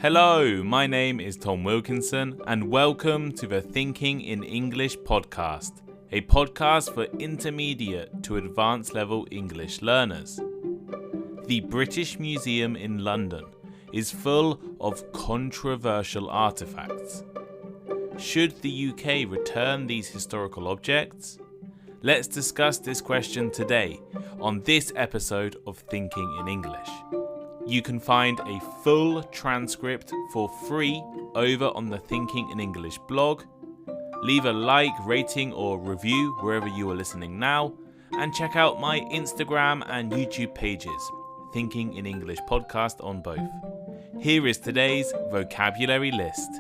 Hello, my name is Tom Wilkinson and welcome to the Thinking in English podcast, a podcast for intermediate to advanced level English learners. The British Museum in London is full of controversial artefacts. Should the UK return these historical objects? Let's discuss this question today on this episode of Thinking in English. You can find a full transcript for free over on the Thinking in English blog. Leave a like, rating or review wherever you are listening now, and check out my Instagram and YouTube pages, Thinking in English podcast on both. Here is today's vocabulary list.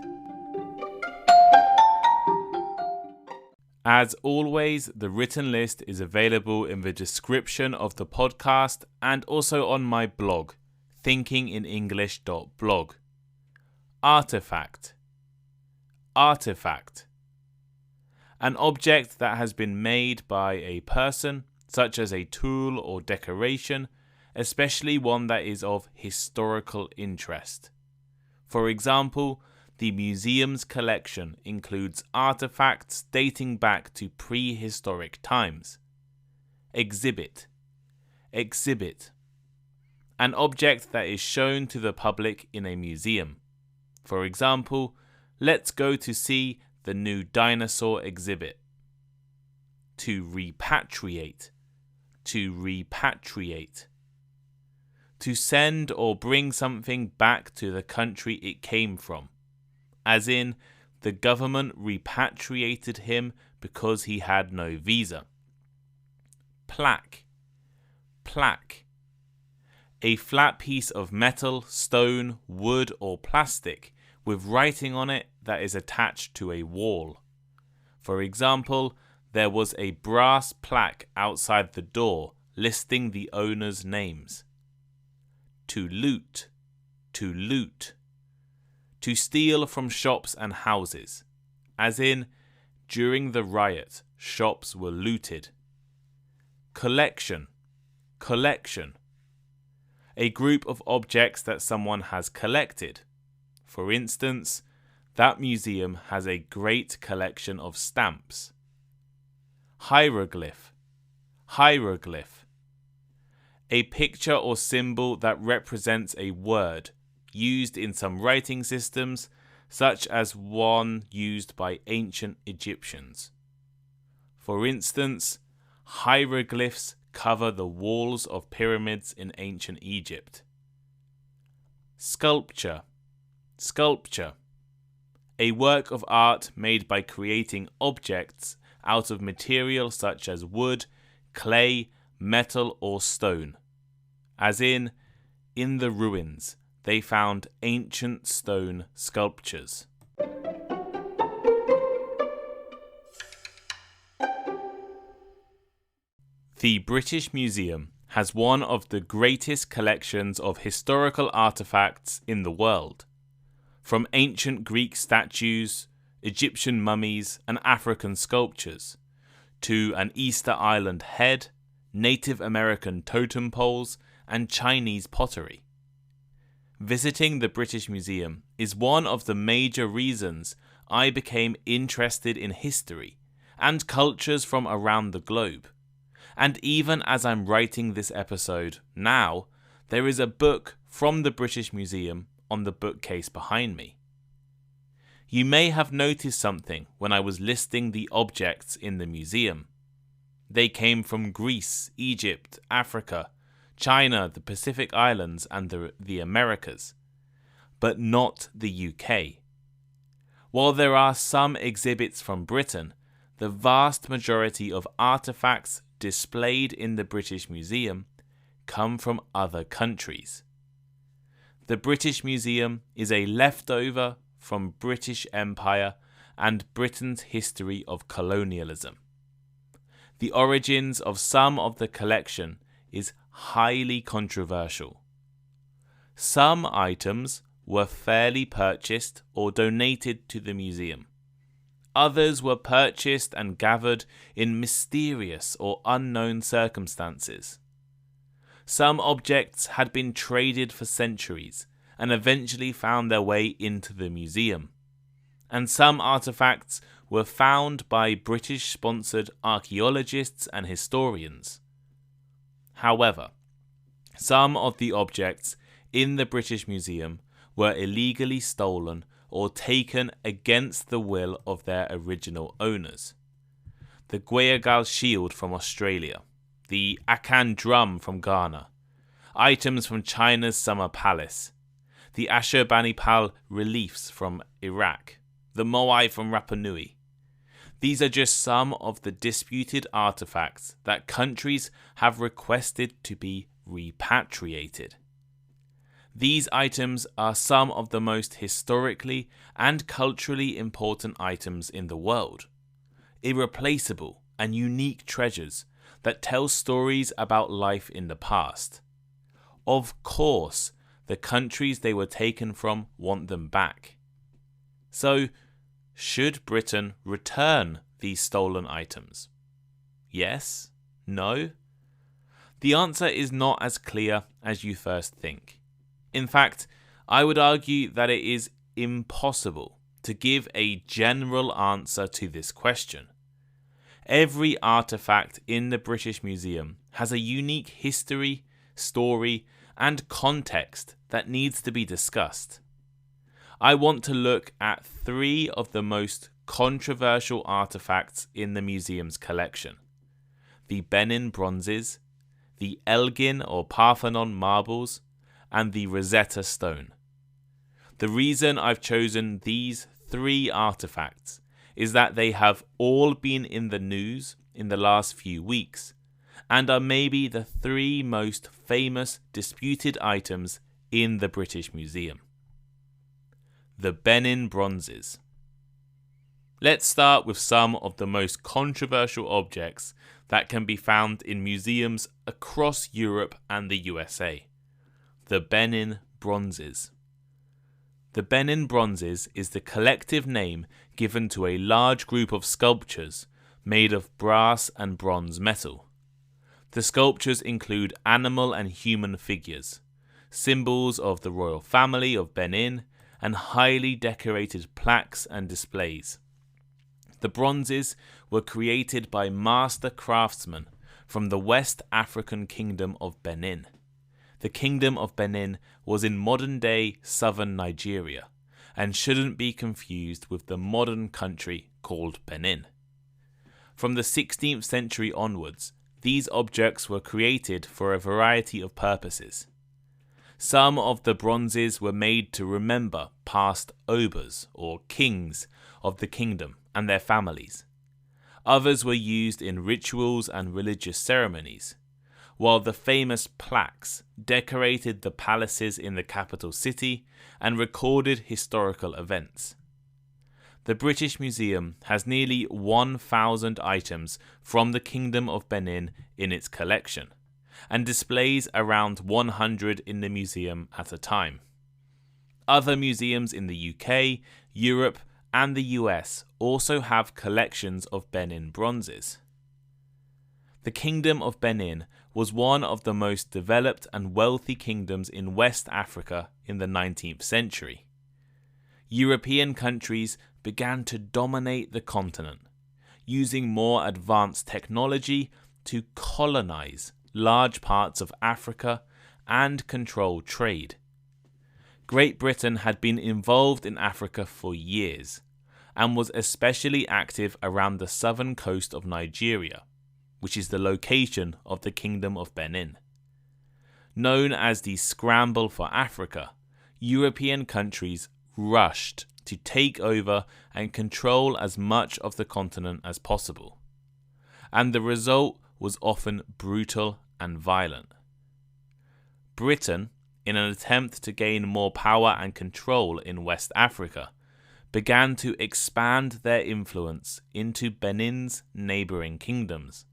As always, the written list is available in the description of the podcast and also on my blog, thinkinginenglish.blog. Artefact. Artefact. An object that has been made by a person, such as a tool or decoration, especially one that is of historical interest. For example, the museum's collection includes artefacts dating back to prehistoric times. Exhibit. Exhibit. An object that is shown to the public in a museum. For example, let's go to see the new dinosaur exhibit. To repatriate. To repatriate. To send or bring something back to the country it came from. As in, the government repatriated him because he had no visa. Plaque. Plaque. A flat piece of metal, stone, wood or plastic with writing on it that is attached to a wall. For example, there was a brass plaque outside the door listing the owner's names. To loot. To loot. To steal from shops and houses. As in, during the riot, shops were looted. Collection. Collection. A group of objects that someone has collected. For instance, that museum has a great collection of stamps. Hieroglyph. Hieroglyph. A picture or symbol that represents a word, used in some writing systems, such as one used by ancient Egyptians. For instance, hieroglyphs cover the walls of pyramids in ancient Egypt. Sculpture. Sculpture. A work of art made by creating objects out of material such as wood, clay, metal or stone. As in the ruins, they found ancient stone sculptures. The British Museum has one of the greatest collections of historical artefacts in the world. From ancient Greek statues, Egyptian mummies and African sculptures, to an Easter Island head, Native American totem poles and Chinese pottery. Visiting the British Museum is one of the major reasons I became interested in history and cultures from around the globe. And even as I'm writing this episode now, there is a book from the British Museum on the bookcase behind me. You may have noticed something when I was listing the objects in the museum. They came from Greece, Egypt, Africa, China, the Pacific Islands and the Americas, but not the UK. While there are some exhibits from Britain, the vast majority of artefacts displayed in the British Museum come from other countries. The British Museum is a leftover from British Empire and Britain's history of colonialism. The origins of some of the collection is highly controversial. Some items were fairly purchased or donated to the museum. Others were purchased and gathered in mysterious or unknown circumstances. Some objects had been traded for centuries and eventually found their way into the museum. And some artefacts were found by British-sponsored archaeologists and historians. However, some of the objects in the British Museum were illegally stolen or taken against the will of their original owners. The Gweagal shield from Australia, the Akan drum from Ghana, items from China's Summer Palace, the Ashurbanipal reliefs from Iraq, the Moai from Rapa Nui. These are just some of the disputed artifacts that countries have requested to be repatriated. These items are some of the most historically and culturally important items in the world. Irreplaceable and unique treasures that tell stories about life in the past. Of course, the countries they were taken from want them back. So, should Britain return these stolen items? Yes? No? The answer is not as clear as you first think. In fact, I would argue that it is impossible to give a general answer to this question. Every artifact in the British Museum has a unique history, story, and context that needs to be discussed. I want to look at 3 of the most controversial artifacts in the museum's collection: the Benin bronzes, the Elgin or Parthenon marbles, and the Rosetta stone. The reason I've chosen these 3 artifacts is that they have all been in the news in the last few weeks, and are maybe the 3 most famous disputed items in the British Museum. The Benin bronzes. Let's start with some of the most controversial objects that can be found in museums across Europe and the USA. The Benin bronzes. The Benin bronzes is the collective name given to a large group of sculptures made of brass and bronze metal. The sculptures include animal and human figures, symbols of the royal family of Benin, and highly decorated plaques and displays. The bronzes were created by master craftsmen from the West African Kingdom of Benin. The Kingdom of Benin was in modern-day southern Nigeria, and shouldn't be confused with the modern country called Benin. From the 16th century onwards, these objects were created for a variety of purposes. Some of the bronzes were made to remember past obas, or kings, of the kingdom and their families. Others were used in rituals and religious ceremonies, while the famous plaques decorated the palaces in the capital city and recorded historical events. The British Museum has nearly 1,000 items from the Kingdom of Benin in its collection, and displays around 100 in the museum at a time. Other museums in the UK, Europe, and the US also have collections of Benin bronzes. The Kingdom of Benin was one of the most developed and wealthy kingdoms in West Africa in the 19th century. European countries began to dominate the continent, using more advanced technology to colonize large parts of Africa and control trade. Great Britain had been involved in Africa for years, and was especially active around the southern coast of Nigeria, which is the location of the Kingdom of Benin. Known as the Scramble for Africa, European countries rushed to take over and control as much of the continent as possible, and the result was often brutal and violent. Britain, in an attempt to gain more power and control in West Africa, began to expand their influence into Benin's neighbouring kingdoms.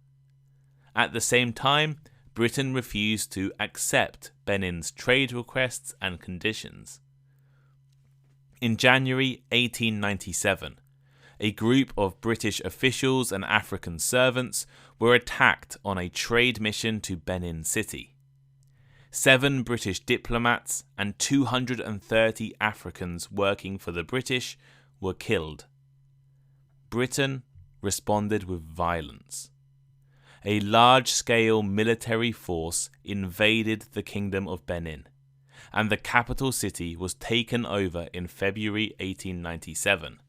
At the same time, Britain refused to accept Benin's trade requests and conditions. In January 1897, a group of British officials and African servants were attacked on a trade mission to Benin City. 7 British diplomats and 230 Africans working for the British were killed. Britain responded with violence. A large-scale military force invaded the Kingdom of Benin, and the capital city was taken over in February 1897.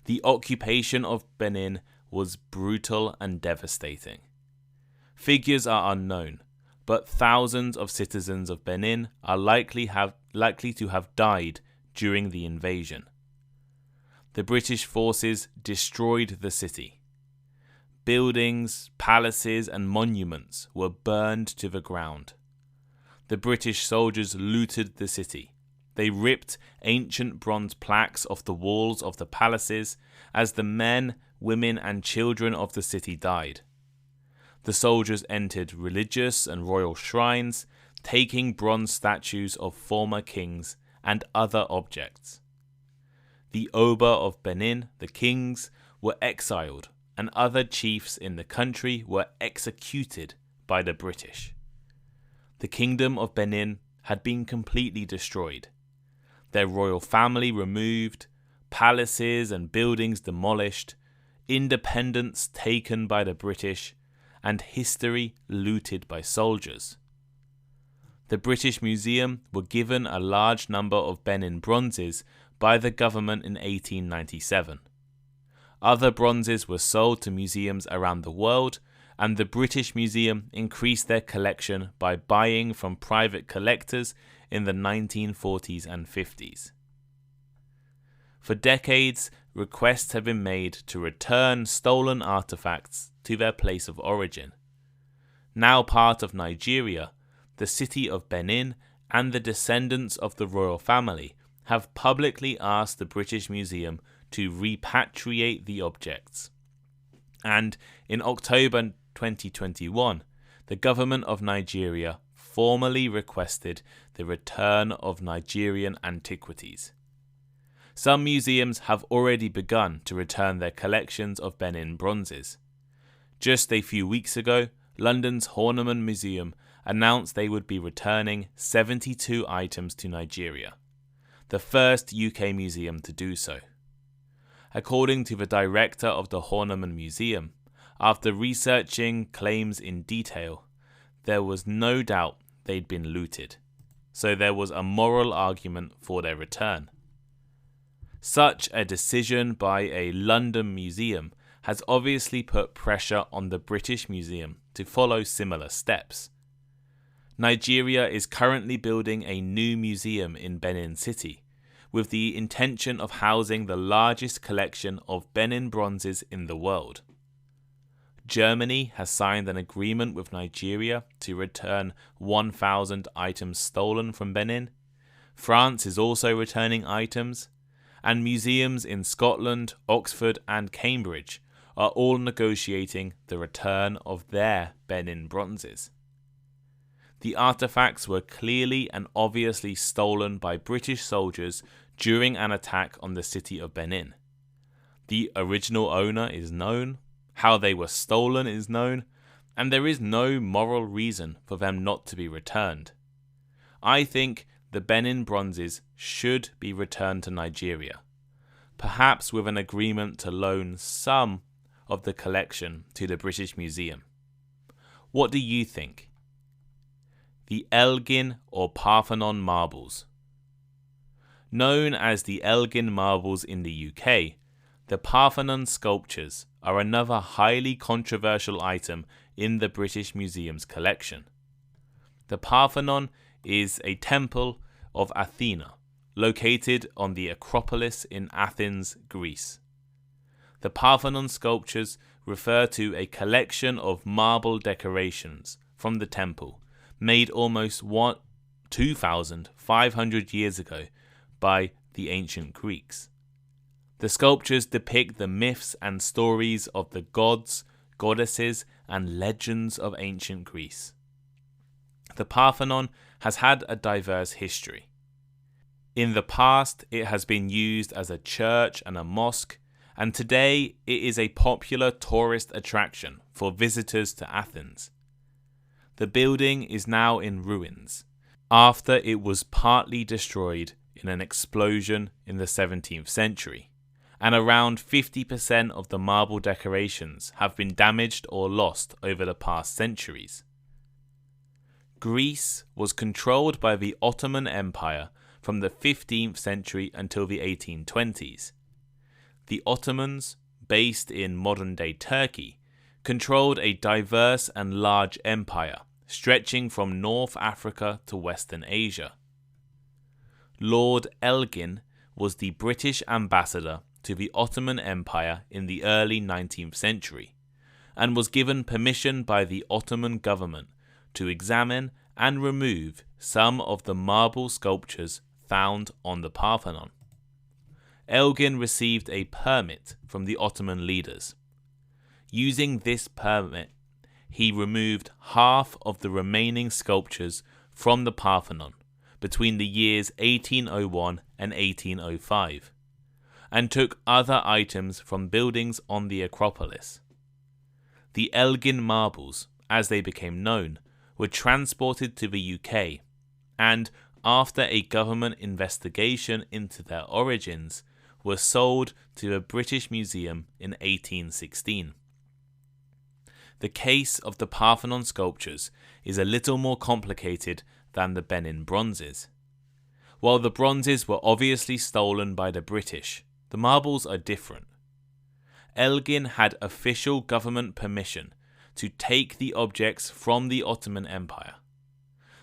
The occupation of Benin was brutal and devastating. Figures are unknown, but thousands of citizens of Benin are likely to have died during the invasion. The British forces destroyed the city. Buildings, palaces, and monuments were burned to the ground. The British soldiers looted the city. They ripped ancient bronze plaques off the walls of the palaces as the men, women, and children of the city died. The soldiers entered religious and royal shrines, taking bronze statues of former kings and other objects. The Oba of Benin, the kings, were exiled, and other chiefs in the country were executed by the British. The Kingdom of Benin had been completely destroyed, their royal family removed, palaces and buildings demolished, independence taken by the British, and history looted by soldiers. The British Museum were given a large number of Benin bronzes by the government in 1897. Other bronzes were sold to museums around the world, and the British Museum increased their collection by buying from private collectors in the 1940s and 50s. For decades, requests have been made to return stolen artifacts to their place of origin. Now part of Nigeria, the city of Benin and the descendants of the royal family have publicly asked the British Museum to repatriate the objects. And in October 2021, the government of Nigeria formally requested the return of Nigerian antiquities. Some museums have already begun to return their collections of Benin bronzes. Just a few weeks ago, London's Horniman Museum announced they would be returning 72 items to Nigeria, the first UK museum to do so. According to the director of the Horniman Museum, after researching claims in detail, there was no doubt they'd been looted, so there was a moral argument for their return. Such a decision by a London museum has obviously put pressure on the British Museum to follow similar steps. Nigeria is currently building a new museum in Benin City, with the intention of housing the largest collection of Benin bronzes in the world. Germany has signed an agreement with Nigeria to return 1,000 items stolen from Benin. France is also returning items, and museums in Scotland, Oxford, and Cambridge are all negotiating the return of their Benin bronzes. The artefacts were clearly and obviously stolen by British soldiers during an attack on the city of Benin. The original owner is known, how they were stolen is known, and there is no moral reason for them not to be returned. I think the Benin bronzes should be returned to Nigeria, perhaps with an agreement to loan some of the collection to the British Museum. What do you think? The Elgin or Parthenon marbles. Known as the Elgin marbles in the UK, the Parthenon sculptures are another highly controversial item in the British Museum's collection. The Parthenon is a temple of Athena, located on the Acropolis in Athens, Greece. The Parthenon sculptures refer to a collection of marble decorations from the temple, made almost 2,500 years ago by the ancient Greeks. The sculptures depict the myths and stories of the gods, goddesses, and legends of ancient Greece. The Parthenon has had a diverse history. In the past, it has been used as a church and a mosque, and today it is a popular tourist attraction for visitors to Athens. The building is now in ruins, after it was partly destroyed in an explosion in the 17th century, and around 50% of the marble decorations have been damaged or lost over the past centuries. Greece was controlled by the Ottoman Empire from the 15th century until the 1820s. The Ottomans, based in modern-day Turkey, controlled a diverse and large empire stretching from North Africa to Western Asia. Lord Elgin was the British ambassador to the Ottoman Empire in the early 19th century, and was given permission by the Ottoman government to examine and remove some of the marble sculptures found on the Parthenon. Elgin received a permit from the Ottoman leaders. Using this permit, he removed half of the remaining sculptures from the Parthenon between the years 1801 and 1805, and took other items from buildings on the Acropolis. The Elgin marbles, as they became known, were transported to the UK, and after a government investigation into their origins, were sold to a British museum in 1816. The case of the Parthenon sculptures is a little more complicated than the Benin bronzes. While the bronzes were obviously stolen by the British, the marbles are different. Elgin had official government permission to take the objects from the Ottoman Empire.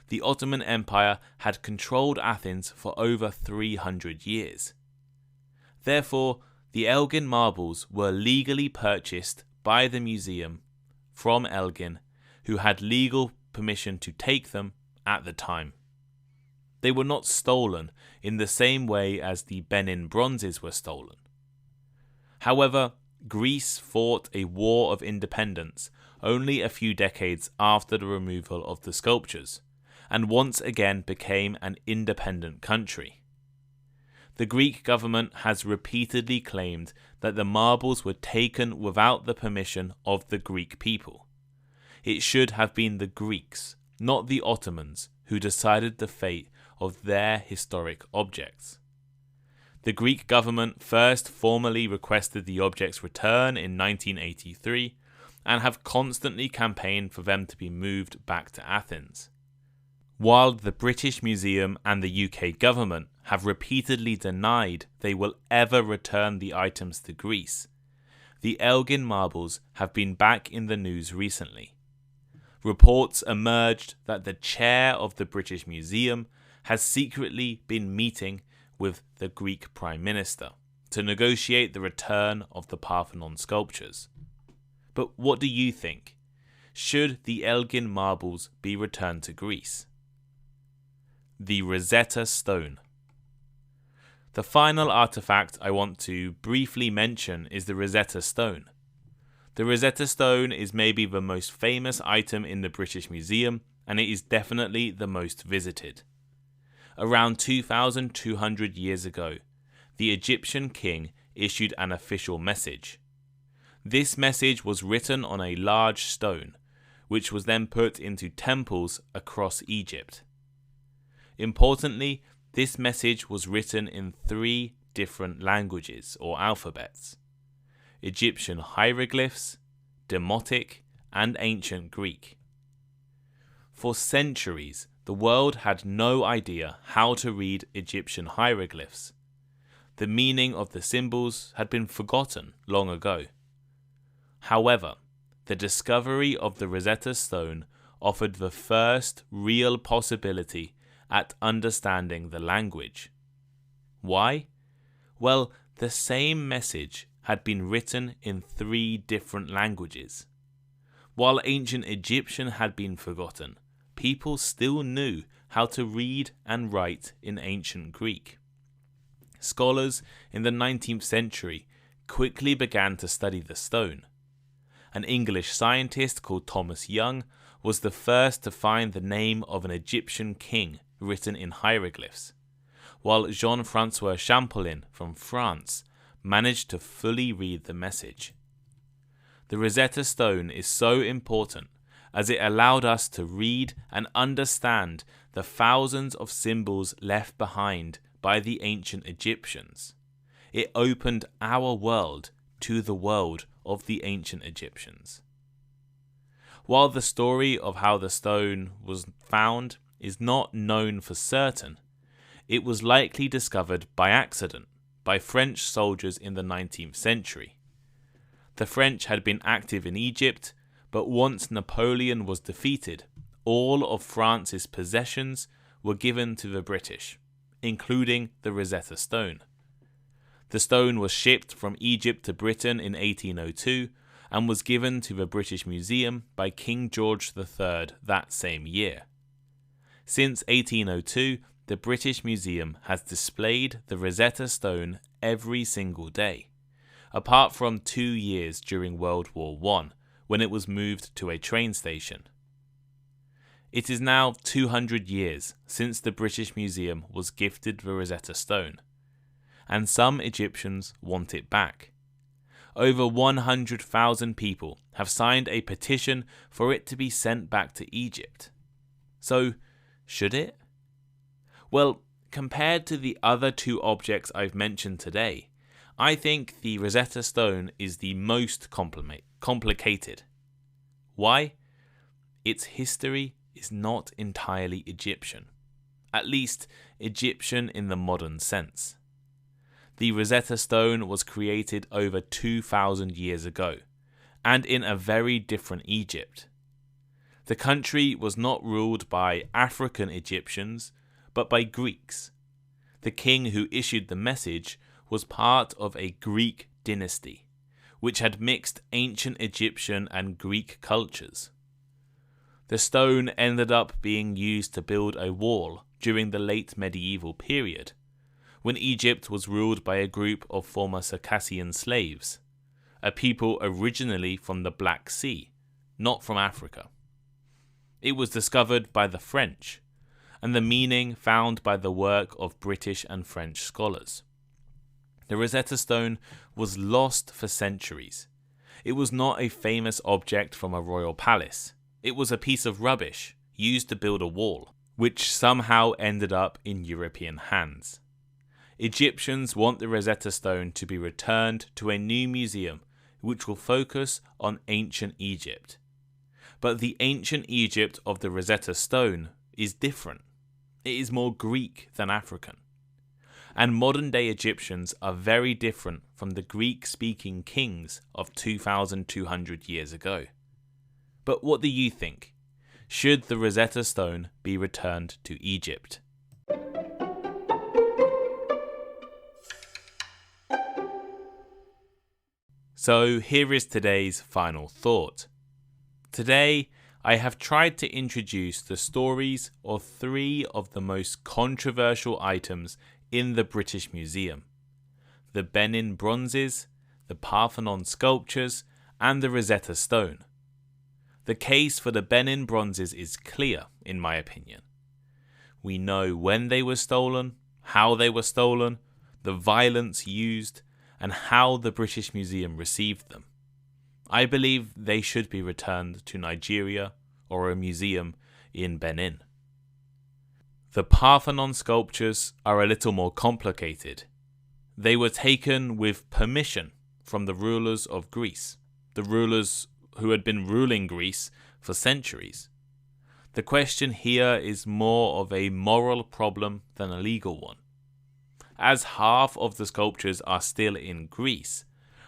The Ottoman Empire had controlled Athens for over 300 years. Therefore, the Elgin marbles were legally purchased by the museum from Elgin, who had legal permission to take them at the time. They were not stolen in the same way as the Benin bronzes were stolen. However, Greece fought a war of independence only a few decades after the removal of the sculptures, and once again became an independent country. The Greek government has repeatedly claimed that the marbles were taken without the permission of the Greek people. It should have been the Greeks, not the Ottomans, who decided the fate of their historic objects. The Greek government first formally requested the objects' return in 1983 and have constantly campaigned for them to be moved back to Athens. While the British Museum and the UK government have repeatedly denied they will ever return the items to Greece, the Elgin marbles have been back in the news recently. Reports emerged that the chair of the British Museum has secretly been meeting with the Greek Prime Minister to negotiate the return of the Parthenon sculptures. But what do you think? Should the Elgin marbles be returned to Greece? The Rosetta Stone. The final artifact I want to briefly mention is the Rosetta Stone. The Rosetta Stone is maybe the most famous item in the British Museum, and it is definitely the most visited. Around 2,200 years ago, the Egyptian king issued an official message. This message was written on a large stone, which was then put into temples across Egypt. Importantly, this message was written in 3 different languages or alphabets: Egyptian hieroglyphs, Demotic, and Ancient Greek. For centuries, the world had no idea how to read Egyptian hieroglyphs. The meaning of the symbols had been forgotten long ago. However, the discovery of the Rosetta Stone offered the first real possibility at understanding the language. Why? Well, the same message had been written in 3 different languages. While ancient Egyptian had been forgotten, people still knew how to read and write in ancient Greek. Scholars in the 19th century quickly began to study the stone. An English scientist called Thomas Young was the first to find the name of an Egyptian king written in hieroglyphs, while Jean-François Champollion from France managed to fully read the message. The Rosetta Stone is so important as it allowed us to read and understand the thousands of symbols left behind by the ancient Egyptians. It opened our world to the world of the ancient Egyptians. While the story of how the stone was found is not known for certain, it was likely discovered by accident by French soldiers in the 19th century. The French had been active in Egypt, but once Napoleon was defeated, all of France's possessions were given to the British, including the Rosetta Stone. The stone was shipped from Egypt to Britain in 1802 and was given to the British Museum by King George III that same year. Since 1802, the British Museum has displayed the Rosetta Stone every single day, apart from 2 years during World War I, when it was moved to a train station. It is now 200 years since the British Museum was gifted the Rosetta Stone, and some Egyptians want it back. Over 100,000 people have signed a petition for it to be sent back to Egypt. So, should it? Well, compared to the other 2 objects I've mentioned today, I think the Rosetta Stone is the most complicated. Why? Its history is not entirely Egyptian, at least Egyptian in the modern sense. The Rosetta Stone was created over 2,000 years ago, and in a very different Egypt. The country was not ruled by African Egyptians, but by Greeks. The king who issued the message was part of a Greek dynasty, which had mixed ancient Egyptian and Greek cultures. The stone ended up being used to build a wall during the late medieval period, when Egypt was ruled by a group of former Circassian slaves, a people originally from the Black Sea, not from Africa. It was discovered by the French, and the meaning found by the work of British and French scholars. The Rosetta Stone was lost for centuries. It was not a famous object from a royal palace. It was a piece of rubbish used to build a wall, which somehow ended up in European hands. Egyptians want the Rosetta Stone to be returned to a new museum which will focus on ancient Egypt. But the ancient Egypt of the Rosetta Stone is different. It is more Greek than African. And modern-day Egyptians are very different from the Greek-speaking kings of 2,200 years ago. But what do you think? Should the Rosetta Stone be returned to Egypt? So here is today's final thought. Today, I have tried to introduce the stories of 3 of the most controversial items in the British Museum: the Benin bronzes, the Parthenon sculptures, and the Rosetta Stone. The case for the Benin bronzes is clear, in my opinion. We know when they were stolen, how they were stolen, the violence used, and how the British Museum received them. I believe they should be returned to Nigeria or a museum in Benin. The Parthenon sculptures are a little more complicated. They were taken with permission from the rulers of Greece, the rulers who had been ruling Greece for centuries. The question here is more of a moral problem than a legal one. As half of the sculptures are still in Greece,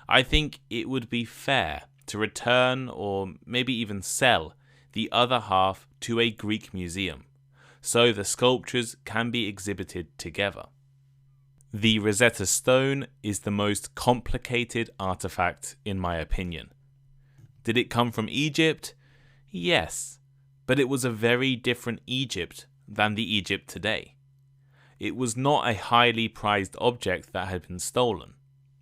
I think it would be fair to return or maybe even sell the other half to a Greek museum, so the sculptures can be exhibited together. The Rosetta Stone is the most complicated artifact in my opinion. Did it come from Egypt? Yes, but it was a very different Egypt than the Egypt today. It was not a highly prized object that had been stolen.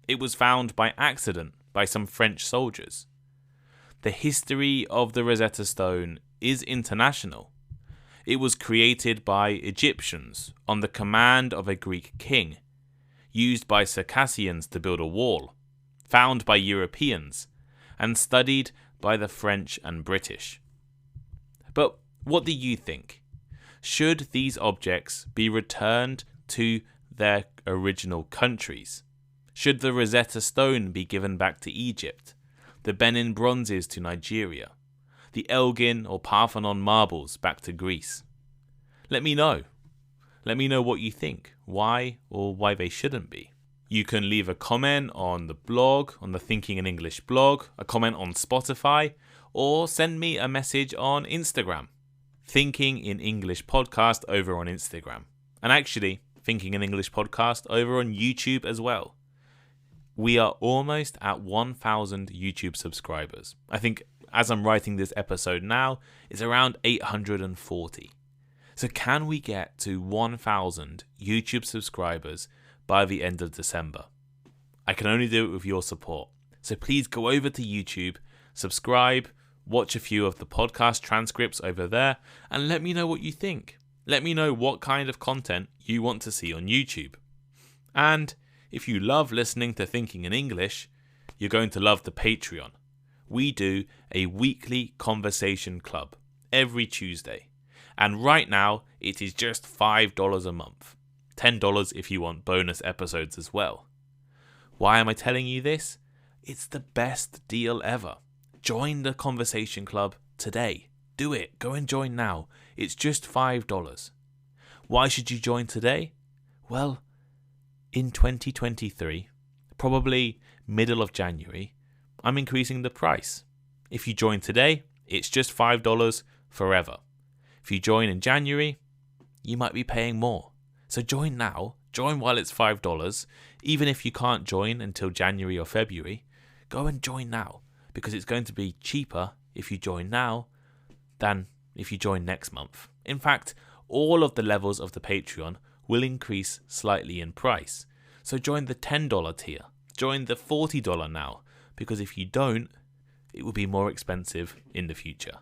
It was found by accident by some French soldiers. The history of the Rosetta Stone is international. It was created by Egyptians on the command of a Greek king, used by Circassians to build a wall, found by Europeans, and studied by the French and British. But what do you think? Should these objects be returned to their original countries? Should the Rosetta Stone be given back to Egypt? The Benin bronzes to Nigeria? The Elgin or Parthenon marbles back to Greece? Let me know. Let me know what you think, why or why they shouldn't be. You can leave a comment on the blog, on the Thinking in English blog, a comment on Spotify, or send me a message on Instagram. Thinking in English podcast over on Instagram. And actually, Thinking in English podcast over on YouTube as well. We are almost at 1,000 YouTube subscribers. I think as I'm writing this episode now, it's around 840. So can we get to 1,000 YouTube subscribers by the end of December? I can only do it with your support. So please go over to YouTube, subscribe, watch a few of the podcast transcripts over there, and let me know what you think. Let me know what kind of content you want to see on YouTube. And if you love listening to Thinking in English, you're going to love the Patreon. We do a weekly conversation club every Tuesday. And right now, it is just $5 a month. $10 if you want bonus episodes as well. Why am I telling you this? It's the best deal ever. Join the conversation club today. Do it. Go and join now. It's just $5. Why should you join today? Well, in 2023, probably middle of January, I'm increasing the price. If you join today, it's just $5 forever. If you join in January, you might be paying more. So join now. Join while it's $5. Even if you can't join until January or February, go and join now, because it's going to be cheaper if you join now than if you join next month. In fact, all of the levels of the Patreon will increase slightly in price. So join the $10 tier. Join the $40 now, because if you don't, it will be more expensive in the future.